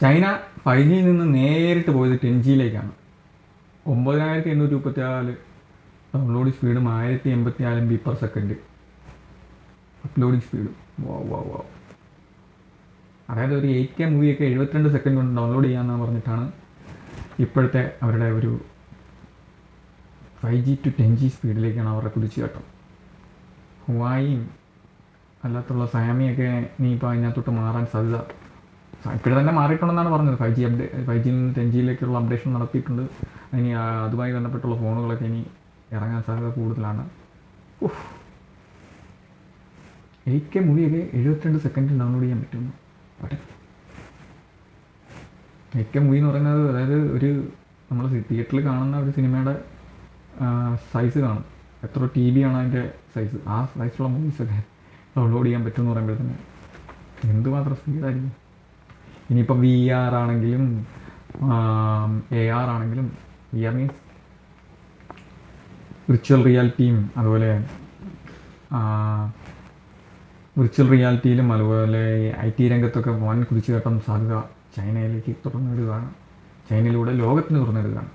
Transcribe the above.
China 5Gയിൽ നിന്ന് നേരിട്ട് പോയത് 10Gയിലേക്കാണ്. 9834 ഡൗൺലോഡ് സ്പീഡും 1084 MB/s അപ്ലോഡിങ് സ്പീഡും. വാ. അതായത് ഒരു 8K മൂവിയൊക്കെ 72 സെക്കൻഡ് കൊണ്ട് ഡൗൺലോഡ് ചെയ്യാമെന്ന് പറഞ്ഞിട്ടാണ് ഇപ്പോഴത്തെ അവരുടെ ഒരു 5G to 10G സ്പീഡിലേക്കാണ് അവരുടെ കുതിച്ചുകയറ്റം. ഹുവായിയും അല്ലാത്തുള്ള സാമിയൊക്കെ ഇനിയിപ്പോൾ അതിനകത്തോട്ട് മാറാൻ സാധ്യത ഇപ്പോഴും തന്നെ മാറിയിട്ടുണ്ടെന്നാണ് പറഞ്ഞത്. 5Gയിൽ നിന്ന് 10Gയിലേക്കുള്ള അപ്ഡേഷൻ നടത്തിയിട്ടുണ്ട്. ഇനി അതുമായി ബന്ധപ്പെട്ടുള്ള ഫോണുകളൊക്കെ ഇനി ഇറങ്ങാൻ സാധ്യത കൂടുതലാണ്. 8K മൂവിയൊക്കെ 72 സെക്കൻഡിൽ ഡൗൺലോഡ് ചെയ്യാൻ പറ്റുന്നു. 8K മൂവി എന്ന് പറയുന്നത് അതായത് ഒരു നമ്മൾ തിയേറ്ററിൽ കാണുന്ന ഒരു സിനിമയുടെ സൈസ് കാണും. എത്ര TB ആണ് അതിൻ്റെ സൈസ്. ആ സൈസുള്ള മൂവീസൊക്കെ ഡൗൺലോഡ് ചെയ്യാൻ പറ്റുമെന്ന് പറയുമ്പോഴത്തേന് എന്തുമാത്രം സ്പീഡായിരിക്കും. ഇനിയിപ്പോൾ VR ആണെങ്കിലും AR ആണെങ്കിലും, VR മീൻസ് വിർച്വൽ റിയാലിറ്റിയും, അതുപോലെ വിർച്വൽ റിയാലിറ്റിയിലും അതുപോലെ IT രംഗത്തൊക്കെ വൻ കുതിച്ചുകയറ്റം സാധ്യത ചൈനയിലേക്ക് തുറന്നിടുകയാണ്. ചൈനയിലൂടെ ലോകത്തിന് തുറന്നിടുകയാണ്.